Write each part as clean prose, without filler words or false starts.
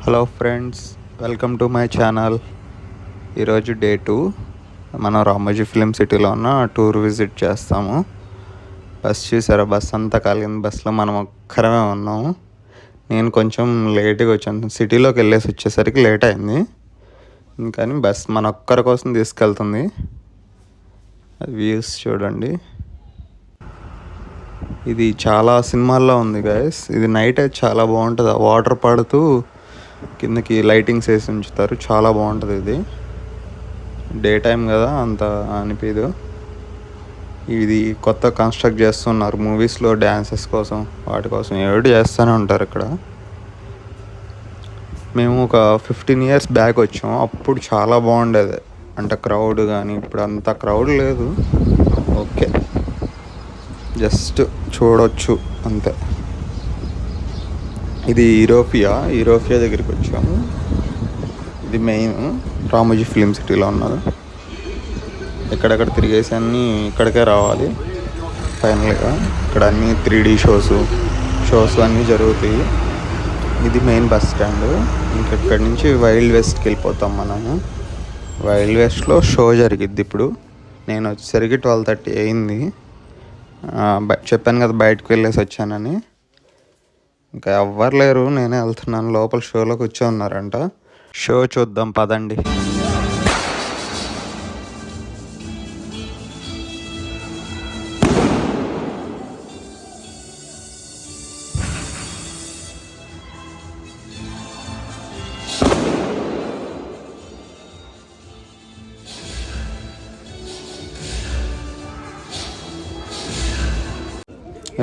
Hello friends, welcome to my channel. ఈరోజు day 2. మనం Ramoji film సిటీలో ఉన్న టూర్ విజిట్ చేస్తాము. బస్ చూసారా, బస్ అంతా కలిగిన బస్సులో మనం ఒక్కరమే ఉన్నాము. నేను కొంచెం లేట్గా వచ్చాను, సిటీలోకి వెళ్ళేసి వచ్చేసరికి లేట్ అయింది. కానీ బస్ మన ఒక్కరి కోసం తీసుకెళ్తుంది. వ్యూస్ చూడండి. ఇది చాలా సినిమాల్లో ఉంది గైస్. ఇది నైట్ అయితే చాలా బాగుంటుంది. వాటర్ పడుతూ కిందకి లైటింగ్స్ వేసి ఉంచుతారు, చాలా బాగుంటుంది. ఇది డే టైం కదా, అంత అనిపించదు. ఇది కొత్త కన్స్ట్రక్ట్ చేస్తున్నారు మూవీస్లో డ్యాన్సెస్ కోసం, వాటి కోసం ఏడు చేస్తూనే ఉంటారు ఇక్కడ. మేము ఒక 15 years బ్యాక్ వచ్చాం. అప్పుడు చాలా బాగుండేది, అంటే క్రౌడ్ కానీ. ఇప్పుడు అంత క్రౌడ్ లేదు, ఓకే, జస్ట్ చూడొచ్చు అంతే. ఇది యూరోపియా దగ్గరికి వచ్చాము. ఇది మెయిన్ రామోజీ ఫిలిం సిటీలో ఉన్నది. ఎక్కడెక్కడ తిరిగేసి అన్నీ ఇక్కడికే రావాలి ఫైనల్గా. ఇక్కడ అన్నీ 3D షోస్ అన్నీ జరుగుతాయి. ఇది మెయిన్ బస్ స్టాండ్. ఇంకెక్కడి నుంచి వైల్డ్ వెస్ట్కి వెళ్ళిపోతాం మనము. వైల్డ్ వెస్ట్లో షో జరిగిద్ది. ఇప్పుడు నేను వచ్చేసరికి 12:30 అయింది. చెప్పాను కదా బయటకు వెళ్ళేసి వచ్చానని. ఇంకా ఎవ్వరు లేరు, నేనే వెళ్తున్నాను. లోపల షోలో కూర్చో ఉన్నారంట. షో చూద్దాం పదండి.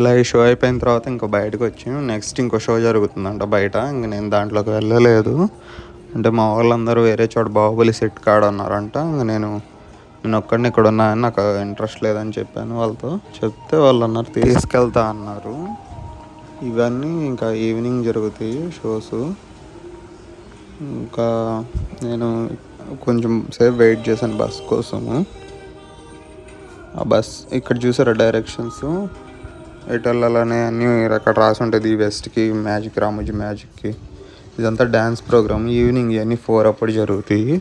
ఇలా ఈ షో అయిపోయిన తర్వాత ఇంకో బయటకు వచ్చాం. నెక్స్ట్ ఇంకో షో జరుగుతుందంట బయట. ఇంక నేను దాంట్లోకి వెళ్ళలేదు, అంటే మా వాళ్ళందరూ వేరే చోట బాహుబలి సెట్ కాడ ఉన్నారంట. ఇంక నేను ఒక్కడిని ఇక్కడ ఉన్నాయని నాకు ఇంట్రెస్ట్ లేదని చెప్పాను వాళ్ళతో. చెప్తే వాళ్ళు అన్నారు తీసుకెళ్తా అన్నారు. ఇవన్నీ ఇంకా ఈవినింగ్ జరుగుతాయి షోస్. ఇంకా నేను కొంచెం సేపు వెయిట్ చేశాను బస్ కోసము. ఆ బస్ ఇక్కడ చూసారా డైరెక్షన్స్, ఎటు వెళ్ళాలని అన్నీ అక్కడ రాసి ఉంటుంది. వెస్ట్కి మ్యాజిక్, రామోజీ మ్యాజిక్కి. ఇదంతా డ్యాన్స్ ప్రోగ్రామ్. ఈవినింగ్ ఇవన్నీ 4 అప్పుడు జరుగుతాయి.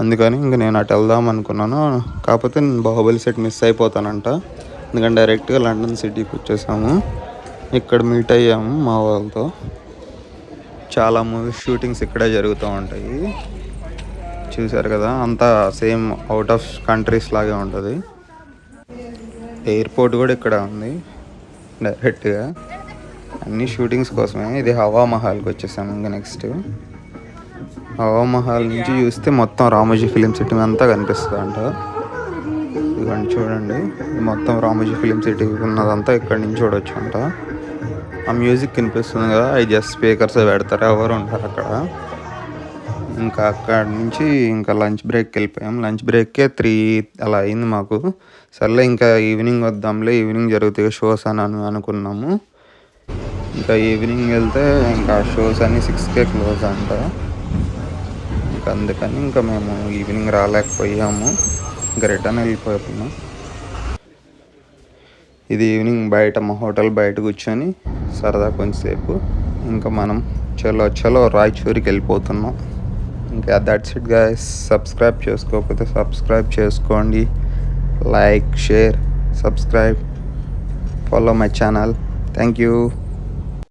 అందుకని ఇంక నేను అటు వెళ్దాం అనుకున్నాను. కాకపోతే నేను బాహుబలి సెట్ మిస్ అయిపోతానంట. ఎందుకంటే డైరెక్ట్గా లండన్ సిటీకి వచ్చేసాము. ఇక్కడ మీట్ అయ్యాము మా వాళ్ళతో. చాలా మూవీస్ షూటింగ్స్ ఇక్కడే జరుగుతూ ఉంటాయి. చూసారు కదా, అంతా సేమ్ అవుట్ ఆఫ్ కంట్రీస్ లాగే ఉంటుంది. ఎయిర్పోర్ట్ కూడా ఇక్కడ ఉంది డైరెక్ట్గా. అన్ని షూటింగ్స్ కోసమే. ఇది హవా మహల్కి వచ్చేసాము. ఇంకా నెక్స్ట్ హవా మహల్ నుంచి చూస్తే మొత్తం రామోజీ ఫిలిం సిటీ అంతా కనిపిస్తుంది అంట. ఇదిగోండి చూడండి, మొత్తం రామోజీ ఫిలిం సిటీ ఉన్నదంతా ఇక్కడ నుంచి చూడొచ్చు అంట. ఆ మ్యూజిక్ వినిపిస్తుంది కదా, అవి జస్ట్ స్పీకర్స్ పెడతారు, ఎవరు ఉంటారు అక్కడ. ఇంకా అక్కడ నుంచి ఇంకా లంచ్ బ్రేక్కి వెళ్ళిపోయాం. లంచ్ బ్రేక్కే 3 అలా అయింది మాకు. సర్లే ఇంకా ఈవినింగ్ వద్దాంలే, ఈవినింగ్ జరుగుతాయి షోస్ అని అనుకున్నాము. ఇంకా ఈవినింగ్ వెళ్తే ఇంకా షోస్ అన్నీ 6కే క్లోజ్ అంట. ఇంకా అందుకని ఇంకా మేము ఈవినింగ్ రాలేకపోయాము. ఇంకా రిటర్న్ వెళ్ళిపోతున్నాం. ఇది ఈవినింగ్ బయట మా హోటల్ బయట కూర్చొని సరదా కొంచెంసేపు ఇంకా మనం చలో రాయచూరికి వెళ్ళిపోతున్నాం. ఇంకా దట్స్ ఇట్ గైస్. సబ్స్క్రైబ్ చేసుకోకపోతే సబ్స్క్రైబ్ చేసుకోండి. Like, share, subscribe, follow my channel. Thank you.